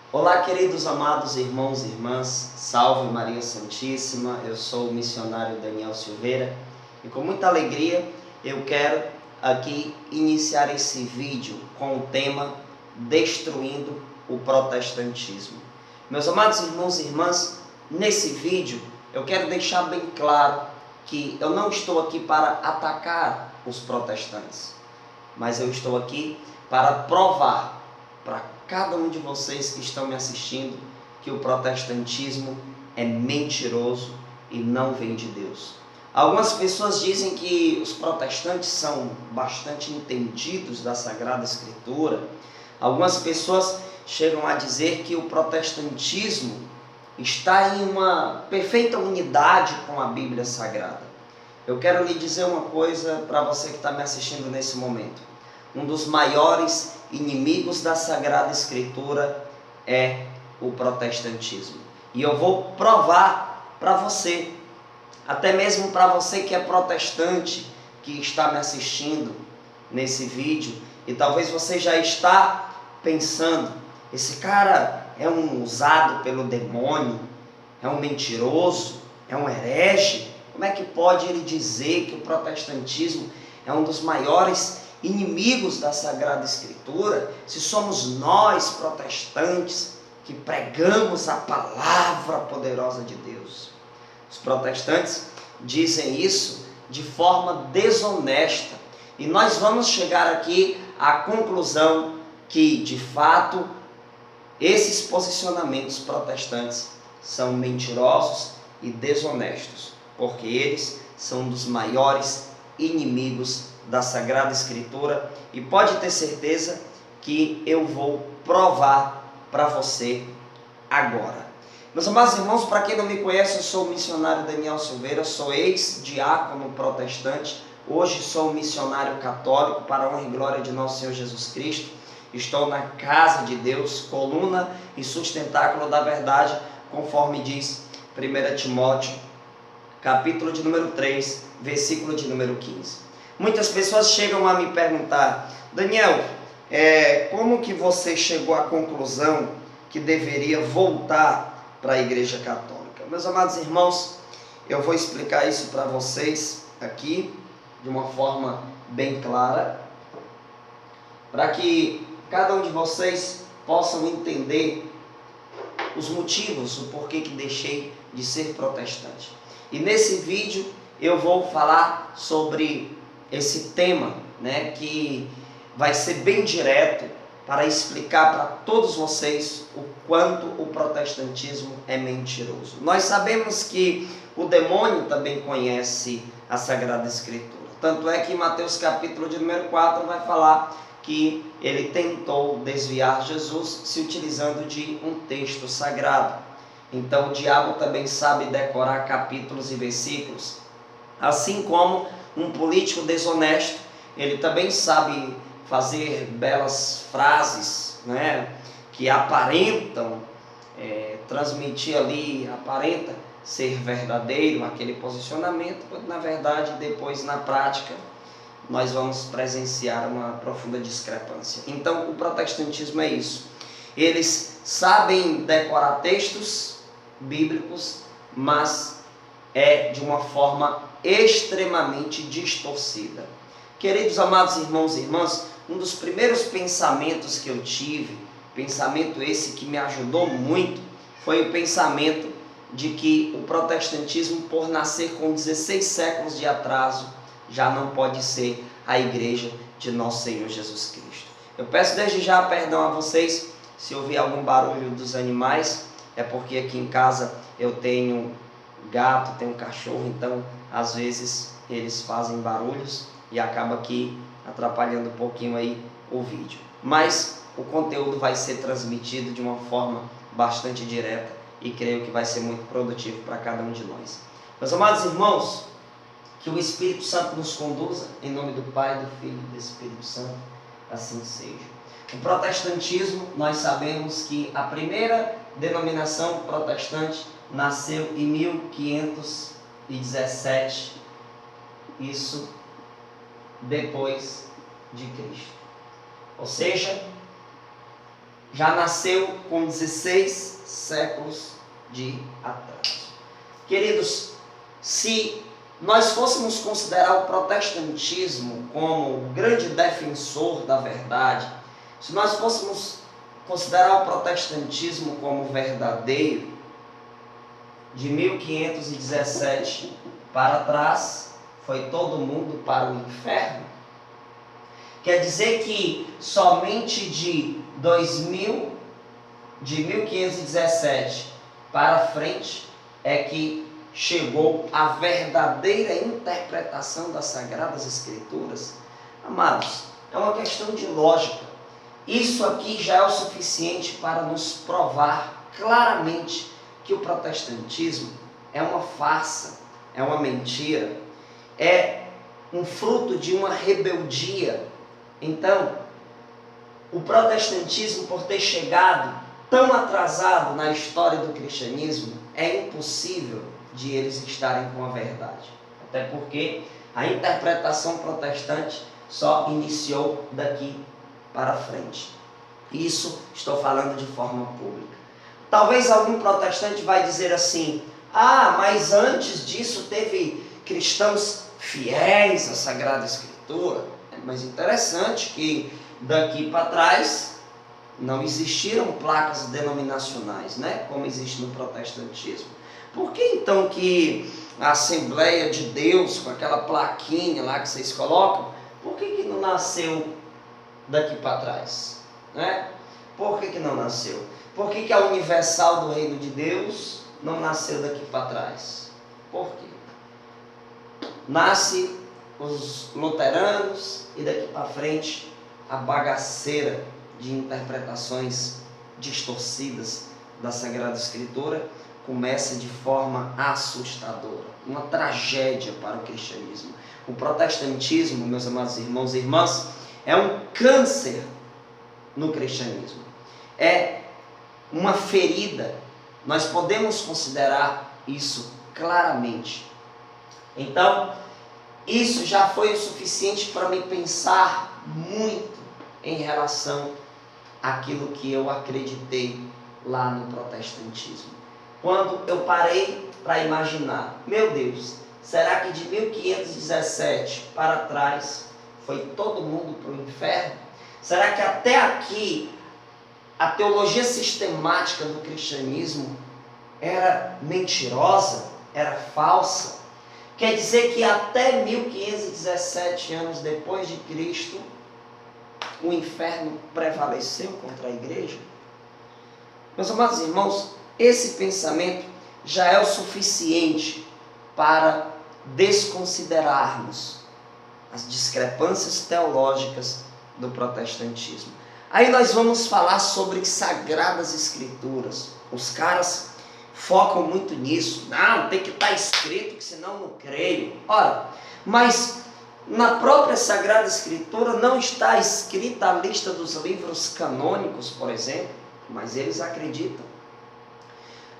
Olá, queridos amados irmãos e irmãs, salve Maria Santíssima, eu sou o missionário Daniel Silveira e com muita alegria eu quero aqui iniciar esse vídeo com o tema Destruindo o Protestantismo. Meus amados irmãos e irmãs, nesse vídeo eu quero deixar bem claro que eu não estou aqui para atacar os protestantes, mas eu estou aqui para provar para cada um de vocês que estão me assistindo que o protestantismo é mentiroso e não vem de Deus. Algumas pessoas dizem que os protestantes são bastante entendidos da Sagrada Escritura. Algumas pessoas chegam a dizer que o protestantismo está em uma perfeita unidade com a Bíblia Sagrada. Eu quero lhe dizer uma coisa para você que está me assistindo nesse momento. Um dos maiores inimigos da Sagrada Escritura é o protestantismo. E eu vou provar para você, até mesmo para você que é protestante, que está me assistindo nesse vídeo, e talvez você já está pensando, esse cara é um usado pelo demônio, é um mentiroso, é um herege. Como é que pode ele dizer que o protestantismo é um dos maiores inimigos da Sagrada Escritura, se somos nós, protestantes, que pregamos a palavra poderosa de Deus? Os protestantes dizem isso de forma desonesta, e nós vamos chegar aqui à conclusão que, de fato, esses posicionamentos protestantes são mentirosos e desonestos, porque eles são um dos maiores inimigos da Sagrada Escritura, e pode ter certeza que eu vou provar para você agora. Meus amados irmãos, para quem não me conhece, eu sou o missionário Daniel Silveira, sou ex-diácono protestante, hoje sou missionário católico para a honra e glória de nosso Senhor Jesus Cristo. Estou na casa de Deus, coluna e sustentáculo da verdade, conforme diz 1 Timóteo, capítulo de número 3, versículo de número 15. Muitas pessoas chegam a me perguntar: Daniel, como que você chegou à conclusão que deveria voltar para a Igreja Católica? Meus amados irmãos, eu vou explicar isso para vocês aqui de uma forma bem clara, para que cada um de vocês possam entender os motivos, o porquê que deixei de ser protestante. E nesse vídeo eu vou falar sobre esse tema, que vai ser bem direto, para explicar para todos vocês o quanto o protestantismo é mentiroso. Nós sabemos que o demônio também conhece a Sagrada Escritura. Tanto é que em Mateus capítulo de número 4 vai falar que ele tentou desviar Jesus se utilizando de um texto sagrado. Então o diabo também sabe decorar capítulos e versículos, assim como um político desonesto, ele também sabe fazer belas frases, que aparentam transmitir ali, aparenta ser verdadeiro aquele posicionamento, quando na verdade depois na prática nós vamos presenciar uma profunda discrepância. Então o protestantismo é isso, eles sabem decorar textos bíblicos, mas é de uma forma extremamente distorcida. Queridos amados irmãos e irmãs, um dos primeiros pensamentos que eu tive, pensamento esse que me ajudou muito, foi o pensamento de que o protestantismo, por nascer com 16 séculos de atraso, já não pode ser a igreja de nosso Senhor Jesus Cristo. Eu peço desde já perdão a vocês se ouvir algum barulho dos animais, é porque aqui em casa eu tenho gato, tenho cachorro, então às vezes eles fazem barulhos e acaba aqui atrapalhando um pouquinho aí o vídeo. Mas o conteúdo vai ser transmitido de uma forma bastante direta e creio que vai ser muito produtivo para cada um de nós. Meus amados irmãos, que o Espírito Santo nos conduza, em nome do Pai, do Filho e do Espírito Santo, assim seja. O protestantismo, nós sabemos que a primeira denominação protestante nasceu em 1517, isso depois de Cristo. Ou seja, já nasceu com 16 séculos de atraso. Queridos, se nós fôssemos considerar o protestantismo como o grande defensor da verdade, se nós fôssemos considerar o protestantismo como verdadeiro, de 1517 para trás, foi todo mundo para o inferno. Quer dizer que somente de 1517 para frente é que chegou a verdadeira interpretação das Sagradas Escrituras? Amados, é uma questão de lógica. Isso aqui já é o suficiente para nos provar claramente que o protestantismo é uma farsa, é uma mentira, é um fruto de uma rebeldia. Então, o protestantismo, por ter chegado tão atrasado na história do cristianismo, é impossível de eles estarem com a verdade. Até porque a interpretação protestante só iniciou daqui para frente. Isso estou falando de forma pública. Talvez algum protestante vai dizer assim: mas antes disso teve cristãos fiéis à Sagrada Escritura. Mas interessante que daqui para trás não existiram placas denominacionais, né? Como existe no protestantismo. Por que então que a Assembleia de Deus, com aquela plaquinha lá que vocês colocam, por que não nasceu daqui para trás? Né? Por que não nasceu? Por que a Universal do Reino de Deus não nasceu daqui para trás? Por quê? Nasce os luteranos e daqui para frente a bagaceira de interpretações distorcidas da Sagrada Escritura começa de forma assustadora, uma tragédia para o cristianismo. O protestantismo, meus amados irmãos e irmãs, é um câncer no cristianismo, é uma ferida. Nós podemos considerar isso claramente. Então, isso já foi o suficiente para me pensar muito em relação àquilo que eu acreditei lá no protestantismo. Quando eu parei para imaginar, meu Deus, será que de 1517 para trás foi todo mundo para o inferno? Será que até aqui a teologia sistemática do cristianismo era mentirosa, era falsa? Quer dizer que até 1517 anos depois de Cristo, o inferno prevaleceu contra a igreja? Meus amados irmãos, esse pensamento já é o suficiente para desconsiderarmos as discrepâncias teológicas do protestantismo. Aí nós vamos falar sobre Sagradas Escrituras. Os caras focam muito nisso. Não, tem que estar escrito, que senão não creio. Ora, mas na própria Sagrada Escritura não está escrita a lista dos livros canônicos, por exemplo, mas eles acreditam.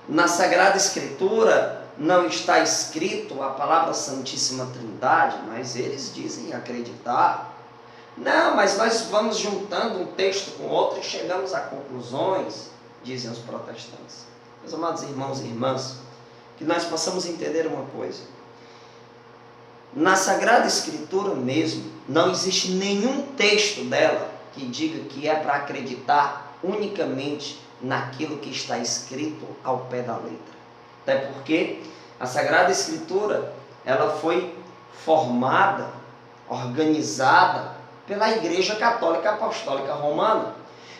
Na Sagrada Escritura não está escrito a palavra Santíssima Trindade, mas eles dizem acreditar. Não, mas nós vamos juntando um texto com outro e chegamos a conclusões, dizem os protestantes. Meus amados irmãos e irmãs, que nós possamos entender uma coisa. Na Sagrada Escritura mesmo, não existe nenhum texto dela que diga que é para acreditar unicamente naquilo que está escrito ao pé da letra. Até porque a Sagrada Escritura, ela foi formada, organizada pela Igreja Católica Apostólica Romana.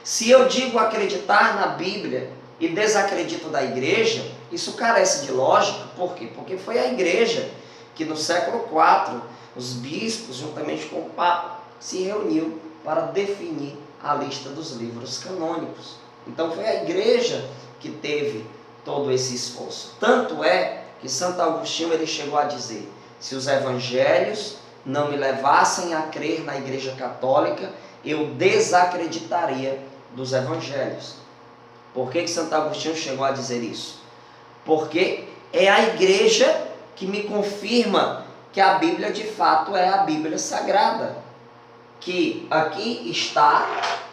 Se eu digo acreditar na Bíblia e desacredito da Igreja, isso carece de lógica. Por quê? Porque foi a Igreja que no século IV, os bispos, juntamente com o Papa, se reuniu para definir a lista dos livros canônicos. Então foi a Igreja que teve todo esse esforço. Tanto é que Santo Agostinho ele chegou a dizer: se os evangelhos não me levassem a crer na Igreja Católica, eu desacreditaria dos evangelhos. Por que Santo Agostinho chegou a dizer isso? Porque é a Igreja que me confirma que a Bíblia de fato é a Bíblia Sagrada. Que aqui está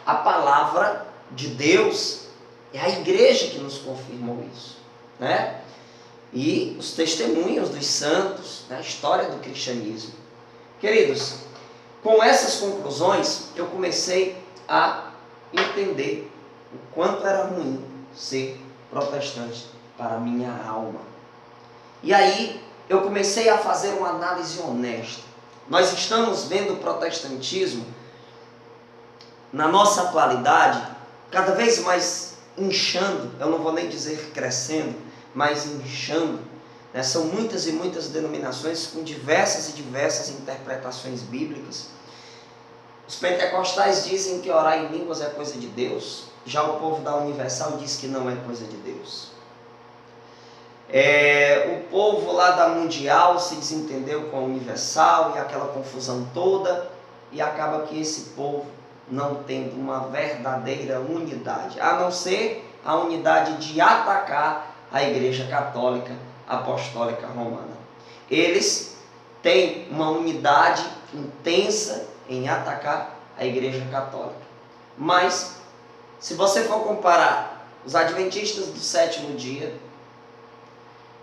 a palavra de Deus, é a igreja que nos confirmou isso, né? E os testemunhos dos santos, né? A história do cristianismo. Queridos, com essas conclusões, eu comecei a entender o quanto era ruim ser protestante para a minha alma. E aí, eu comecei a fazer uma análise honesta. Nós estamos vendo o protestantismo, na nossa atualidade, cada vez mais inchando, eu não vou nem dizer crescendo, mas inchando, né? São muitas e muitas denominações com diversas e diversas interpretações bíblicas. Os pentecostais dizem que orar em línguas é coisa de Deus, já o povo da Universal diz que não é coisa de Deus. O povo lá da Mundial se desentendeu com a Universal e aquela confusão toda, e acaba que esse povo não tendo uma verdadeira unidade, a não ser a unidade de atacar a Igreja Católica Apostólica Romana. Eles têm uma unidade intensa em atacar a Igreja Católica. Mas, se você for comparar os adventistas do sétimo dia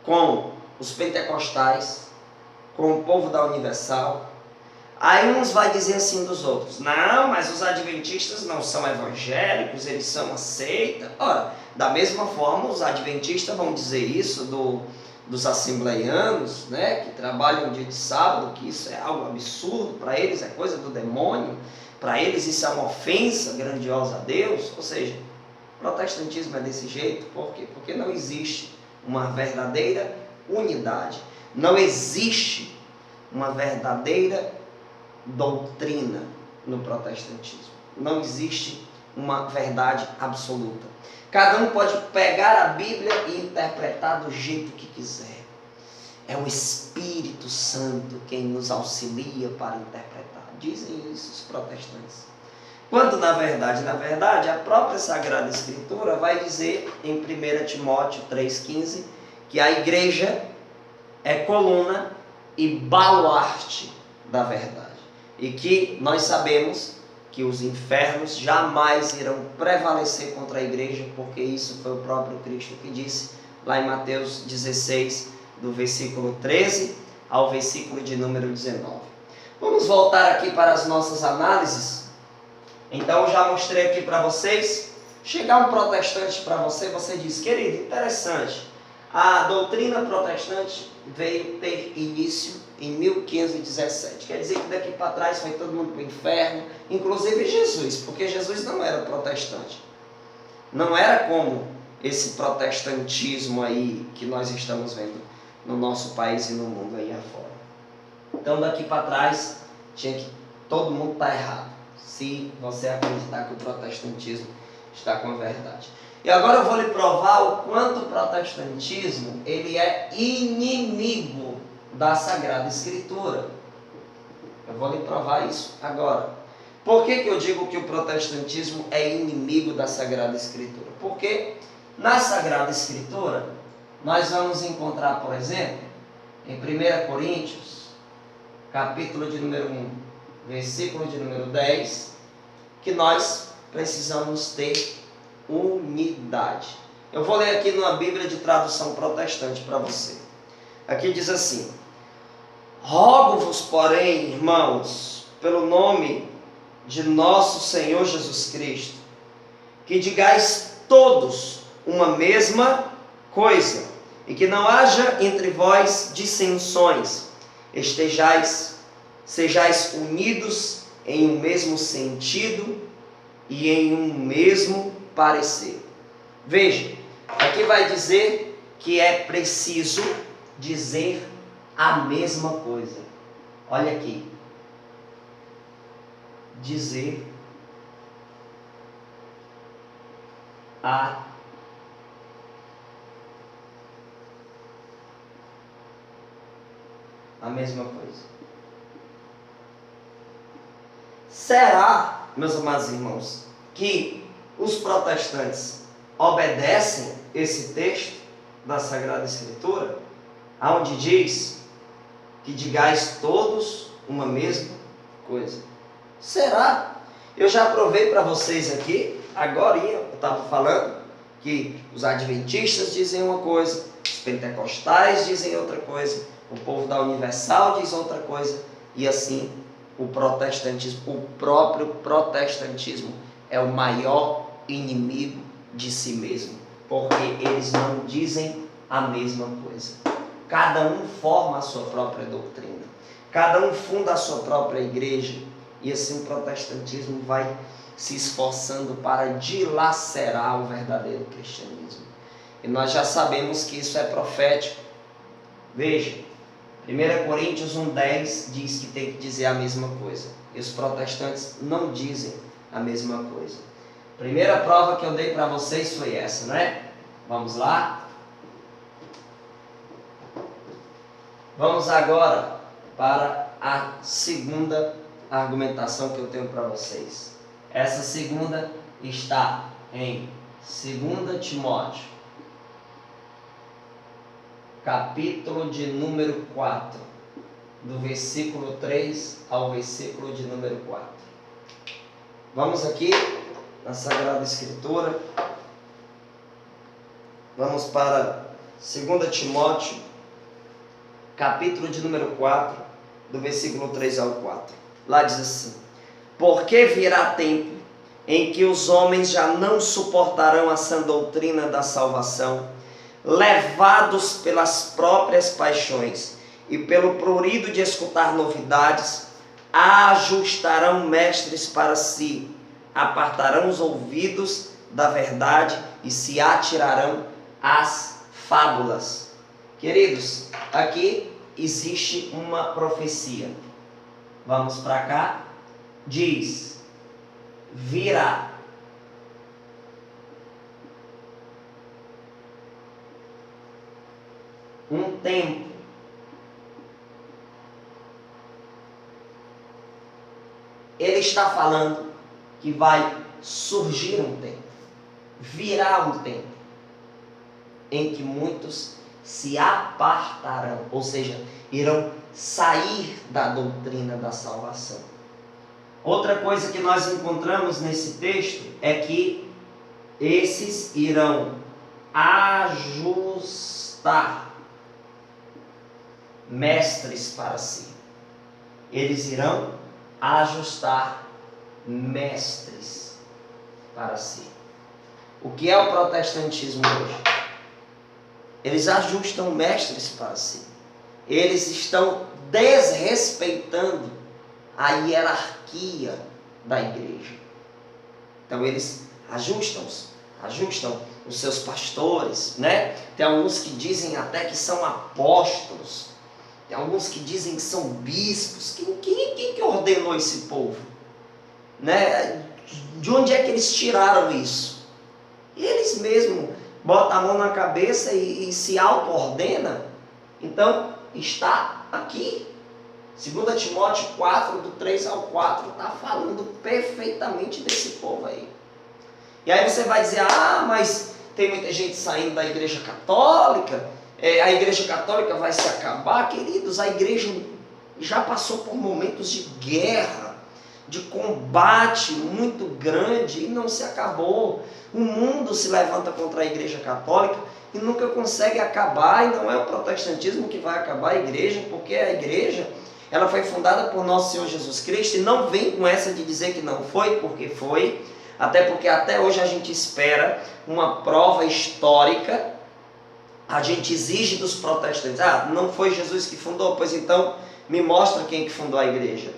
com os pentecostais, com o povo da Universal, aí uns vai dizer assim dos outros: não, mas os adventistas não são evangélicos, eles são uma seita. Ora, da mesma forma, os adventistas vão dizer isso dos assembleianos, né, que trabalham dia de sábado, que isso é algo absurdo, para eles é coisa do demônio, para eles isso é uma ofensa grandiosa a Deus. Ou seja, o protestantismo é desse jeito. Por quê? Porque não existe uma verdadeira unidade, não existe uma verdadeira doutrina no protestantismo, não existe uma verdade absoluta. Cada um pode pegar a Bíblia e interpretar do jeito que quiser. É o Espírito Santo quem nos auxilia para interpretar. Dizem isso os protestantes. Quando na verdade, a própria Sagrada Escritura vai dizer em 1 Timóteo 3,15 que a igreja é coluna e baluarte da verdade. E que nós sabemos que os infernos jamais irão prevalecer contra a igreja, porque isso foi o próprio Cristo que disse lá em Mateus 16, do versículo 13 ao versículo de número 19. Vamos voltar aqui para as nossas análises. Então, já mostrei aqui para vocês. Chegar um protestante para você, você diz: querido, interessante, a doutrina protestante veio ter início em 1517. Quer dizer que daqui para trás foi todo mundo para o inferno, inclusive Jesus, porque Jesus não era protestante. Não era como esse protestantismo aí que nós estamos vendo no nosso país e no mundo aí afora. Então daqui para trás tinha que todo mundo estar errado, se você acreditar que o protestantismo está com a verdade. E agora eu vou lhe provar o quanto o protestantismo ele é inimigo da Sagrada Escritura. Eu vou lhe provar isso agora. Por que eu digo que o protestantismo é inimigo da Sagrada Escritura? Porque na Sagrada Escritura nós vamos encontrar, por exemplo, em 1 Coríntios, capítulo de número 1, versículo de número 10, que nós precisamos ter unidade. Eu vou ler aqui numa Bíblia de tradução protestante para você. Aqui diz assim: rogo-vos, porém, irmãos, pelo nome de nosso Senhor Jesus Cristo, que digais todos uma mesma coisa, e que não haja entre vós dissensões, sejais unidos em um mesmo sentido e em um mesmo parecer. Veja, aqui vai dizer que é preciso dizer a mesma coisa. Olha aqui. Dizer a mesma coisa. Será, meus amados irmãos, que os protestantes obedecem esse texto da Sagrada Escritura, onde diz que digais todos uma mesma coisa? Será? Eu já provei para vocês aqui agora eu estava falando que os adventistas dizem uma coisa, os pentecostais dizem outra coisa, o povo da Universal diz outra coisa, e assim o protestantismo, o próprio protestantismo é o maior inimigo de si mesmo, porque eles não dizem a mesma coisa. Cada um forma a sua própria doutrina, cada um funda a sua própria igreja, e assim o protestantismo vai se esforçando para dilacerar o verdadeiro cristianismo. E nós já sabemos que isso é profético. Veja, 1 Coríntios 1,10 diz que tem que dizer a mesma coisa. E os protestantes não dizem a mesma coisa. Primeira prova que eu dei para vocês foi essa, não é? Vamos lá? Vamos agora para a segunda argumentação que eu tenho para vocês. Essa segunda está em 2 Timóteo, capítulo de número 4, do versículo 3 ao versículo de número 4. Vamos aqui na Sagrada Escritura. Vamos para 2 Timóteo, capítulo de número 4, do versículo 3 ao 4. Lá diz assim: porque virá tempo em que os homens já não suportarão a sã doutrina da salvação, levados pelas próprias paixões e pelo prurido de escutar novidades, ajustarão mestres para si, apartarão os ouvidos da verdade e se atirarão às fábulas. Queridos, aqui existe uma profecia. Vamos para cá. Diz: virá um tempo ele está falando que vai surgir um tempo, virá um tempo em que muitos se apartarão, ou seja, irão sair da doutrina da salvação. Outra coisa que nós encontramos nesse texto é que esses irão ajustar mestres para si. Eles irão ajustar mestres para si. O que é o protestantismo hoje? Eles ajustam mestres para si. Eles estão desrespeitando a hierarquia da igreja. Então eles ajustam os seus pastores, né? Tem alguns que dizem até que são apóstolos. Tem alguns que dizem que são bispos. Quem que ordenou esse povo? Né? De onde é que eles tiraram isso? Eles mesmos botam a mão na cabeça e se auto-ordena. Então, está aqui. 2 Timóteo 4, do 3 ao 4, está falando perfeitamente desse povo aí. E aí você vai dizer: ah, mas tem muita gente saindo da igreja católica, a igreja católica vai se acabar. Queridos, a igreja já passou por momentos de guerra, de combate muito grande e não se acabou. O mundo se levanta contra a igreja católica e nunca consegue acabar, e não é o protestantismo que vai acabar a igreja, porque a igreja, ela foi fundada por nosso Senhor Jesus Cristo, e não vem com essa de dizer que não foi, porque foi, até porque até hoje a gente espera uma prova histórica. A gente exige dos protestantes: ah, não foi Jesus que fundou? Pois então me mostra quem que fundou a igreja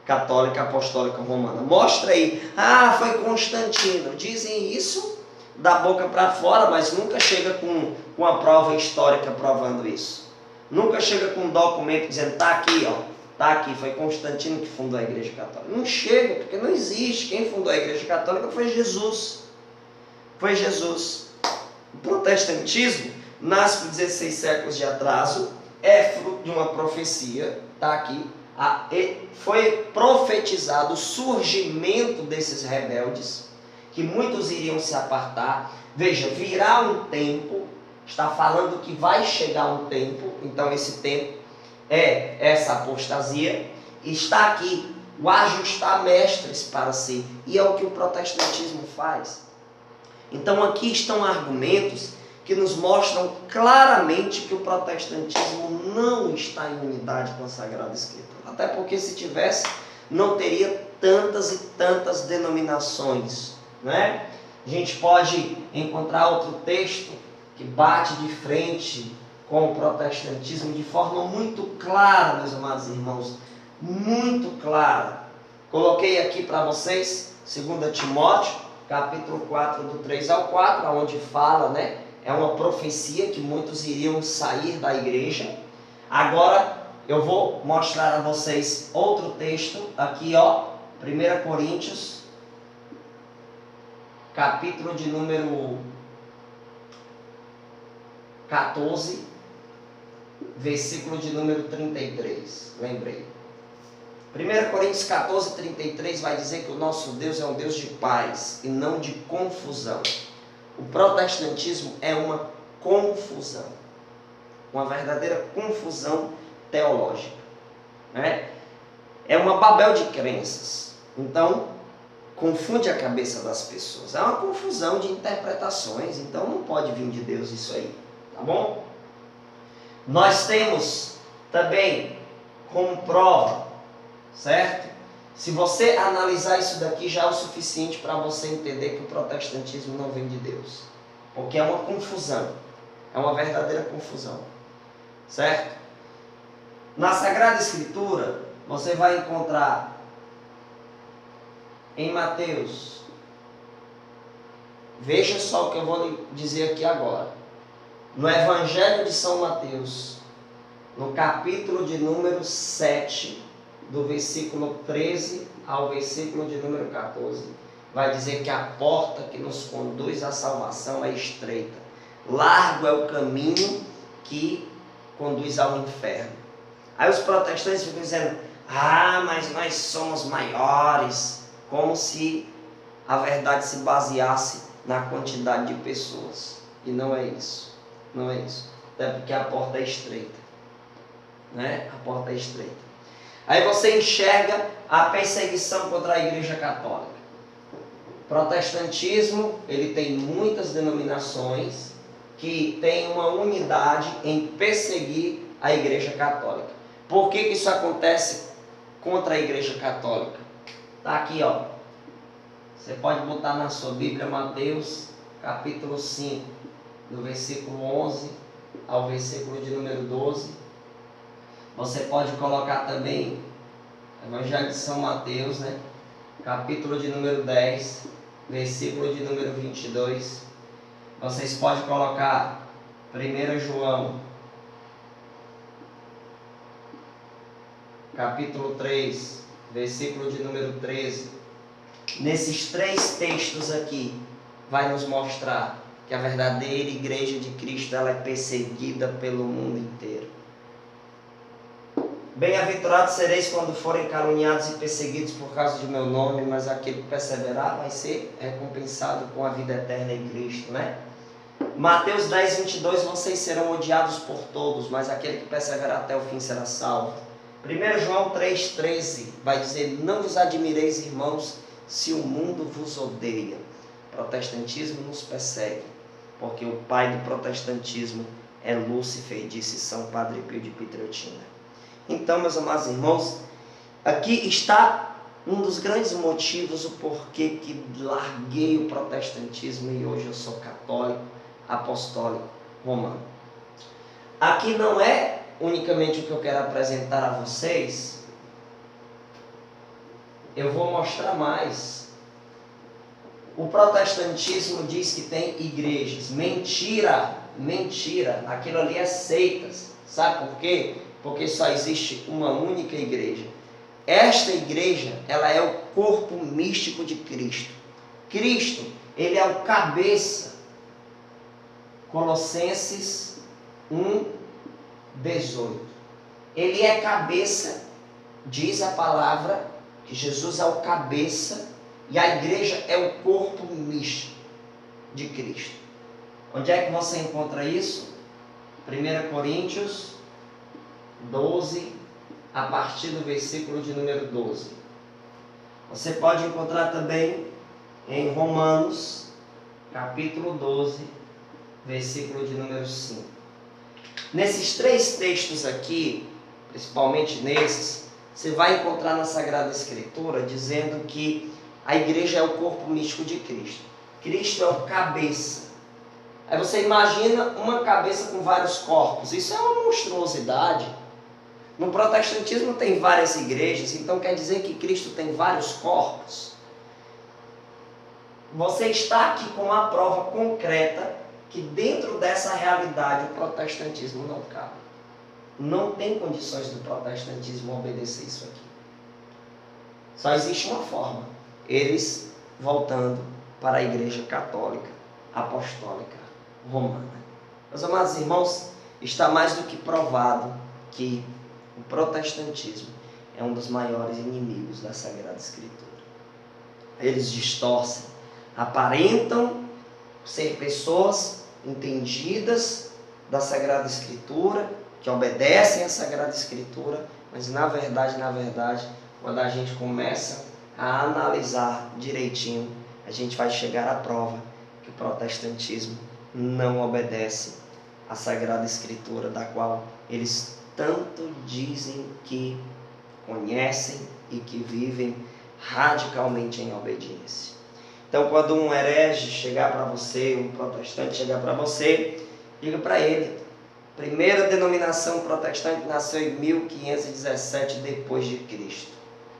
católica apostólica romana. Mostra aí. Ah, foi Constantino. Dizem isso da boca para fora, mas nunca chega com uma prova histórica provando isso. Nunca chega com um documento dizendo: está aqui, ó, está aqui, foi Constantino que fundou a igreja católica. Não chega, porque não existe. Quem fundou a igreja católica foi Jesus. Foi Jesus. O protestantismo nasce por 16 séculos de atraso, é fruto de uma profecia, está aqui. Foi profetizado o surgimento desses rebeldes, que muitos iriam se apartar. Veja, virá um tempo, está falando que vai chegar um tempo, então esse tempo é essa apostasia. Está aqui o ajustar mestres para si. E é o que o protestantismo faz. Então aqui estão argumentos que nos mostram claramente que o protestantismo não está em unidade com a Sagrada Escritura. Até porque se tivesse, não teria tantas e tantas denominações, né? A gente pode encontrar outro texto que bate de frente com o protestantismo de forma muito clara, meus amados irmãos, muito clara. Coloquei aqui para vocês 2 Timóteo, capítulo 4, do 3 ao 4, onde fala, né? É uma profecia que muitos iriam sair da igreja. Agora eu vou mostrar a vocês outro texto, aqui ó, 1 Coríntios, capítulo de número 14, versículo de número 33, lembrei. 1 Coríntios 14, 33 vai dizer que o nosso Deus é um Deus de paz e não de confusão. O protestantismo é uma confusão, uma verdadeira confusão teológica, né? É uma Babel de crenças. Então, confunde a cabeça das pessoas. É uma confusão de interpretações, então não pode vir de Deus isso aí, tá bom? Nós temos também como prova, certo? Se você analisar isso daqui, já é o suficiente para você entender que o protestantismo não vem de Deus. Porque é uma confusão. É uma verdadeira confusão. Certo? Na Sagrada Escritura, você vai encontrar em Mateus. Veja só o que eu vou lhe dizer aqui agora. No Evangelho de São Mateus, no capítulo de número 7, do versículo 13 ao versículo de número 14, vai dizer que a porta que nos conduz à salvação é estreita. Largo é o caminho que conduz ao inferno. Aí os protestantes ficam dizendo, mas nós somos maiores, como se a verdade se baseasse na quantidade de pessoas. E não é isso. Não é isso. Até porque a porta é estreita. Né? A porta é estreita. Aí você enxerga a perseguição contra a Igreja Católica. O protestantismo, ele tem muitas denominações que têm uma unidade em perseguir a Igreja Católica. Por que isso acontece contra a Igreja Católica? Está aqui, ó. Você pode botar na sua Bíblia Mateus, capítulo 5, do versículo 11 ao versículo de número 12. Você pode colocar também Evangelho de São Mateus, né? Capítulo de número 10, versículo de número 22. Vocês podem colocar 1 João, capítulo 3, versículo de número 13. Nesses três textos aqui, vai nos mostrar que a verdadeira igreja de Cristo, ela é perseguida pelo mundo inteiro. Bem-aventurados sereis quando forem caluniados e perseguidos por causa do meu nome, mas aquele que perseverar vai ser recompensado com a vida eterna em Cristo, né? Mateus 10, 22, vocês serão odiados por todos, mas aquele que perseverar até o fim será salvo. 1 João 3, 13 vai dizer, não vos admireis, irmãos, se o mundo vos odeia. O protestantismo nos persegue, porque o pai do protestantismo é Lúcifer, disse São Padre Pio de Pietrelcina. Então, meus amados irmãos, aqui está um dos grandes motivos o porquê que larguei o protestantismo e hoje eu sou católico, apostólico, romano. Aqui não é unicamente o que eu quero apresentar a vocês, eu vou mostrar mais. O protestantismo diz que tem igrejas. Mentira, mentira, aquilo ali é seitas. Sabe por quê? Porque só existe uma única igreja. Esta igreja, ela é o corpo místico de Cristo. Cristo, ele é o cabeça. Colossenses 1, 18. Ele é cabeça, diz a palavra, que Jesus é o cabeça e a igreja é o corpo místico de Cristo. Onde é que você encontra isso? 1 Coríntios 12, a partir do versículo de número 12. Você pode encontrar também em Romanos, capítulo 12, versículo de número 5. Nesses 3 textos aqui, principalmente nesses, você vai encontrar na Sagrada Escritura dizendo que a igreja é o corpo místico de Cristo. Cristo é o cabeça. Aí você imagina uma cabeça com vários corpos. Isso é uma monstruosidade. No protestantismo tem várias igrejas, então quer dizer que Cristo tem vários corpos. Você está aqui com uma prova concreta que dentro dessa realidade o protestantismo não cabe. Não tem condições do protestantismo obedecer isso aqui. Só existe uma forma: eles voltando para a igreja católica, apostólica, romana. Meus amados irmãos, está mais do que provado que o protestantismo é um dos maiores inimigos da Sagrada Escritura. Eles distorcem, aparentam ser pessoas entendidas da Sagrada Escritura, que obedecem à Sagrada Escritura, mas na verdade, quando a gente começa a analisar direitinho, a gente vai chegar à prova que o protestantismo não obedece à Sagrada Escritura, da qual eles tanto dizem que conhecem e que vivem radicalmente em obediência. Então, quando um herege chegar para você, um protestante chegar para você, diga para ele: a primeira denominação protestante nasceu em 1517 depois de Cristo.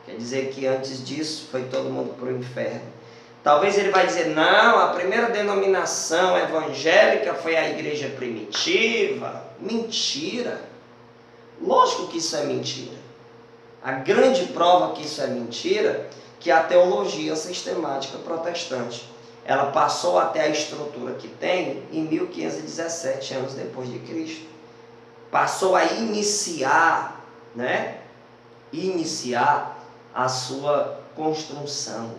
Quer dizer que antes disso foi todo mundo para o inferno. Talvez ele vai dizer: não, a primeira denominação evangélica foi a igreja primitiva. Mentira! Lógico que isso é mentira. A grande prova que isso é mentira, que a teologia sistemática protestante, ela passou até a estrutura que tem em 1517 anos depois de Cristo. Passou a iniciar a sua construção,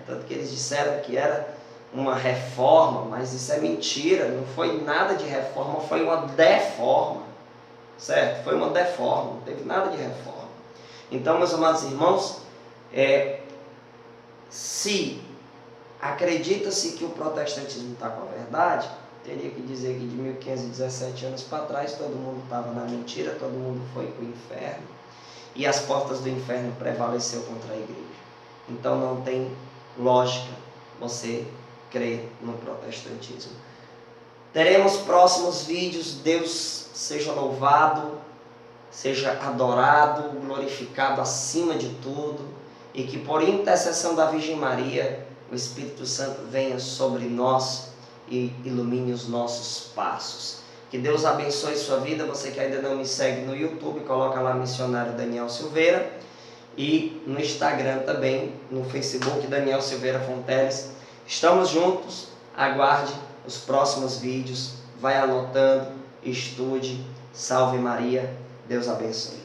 Tanto que eles disseram que era uma reforma, mas isso é mentira, não foi nada de reforma, foi uma deforma, certo? Foi uma deforma, não teve nada de reforma. Então, meus amados irmãos, se acredita-se que o protestantismo está com a verdade, teria que dizer que de 1517 anos para trás todo mundo estava na mentira, todo mundo foi para o inferno e as portas do inferno prevaleceu contra a igreja. Então não tem lógica você crer no protestantismo. Teremos próximos vídeos. Deus seja louvado, seja adorado, glorificado acima de tudo, e que por intercessão da Virgem Maria o Espírito Santo venha sobre nós e ilumine os nossos passos. Que Deus abençoe sua vida. Você que ainda não me segue no YouTube, coloca lá Missionário Daniel Silveira, e no Instagram também, no Facebook Daniel Silveira Fonteles. Estamos juntos, aguarde os próximos vídeos, vai anotando, estude. Salve Maria, Deus abençoe.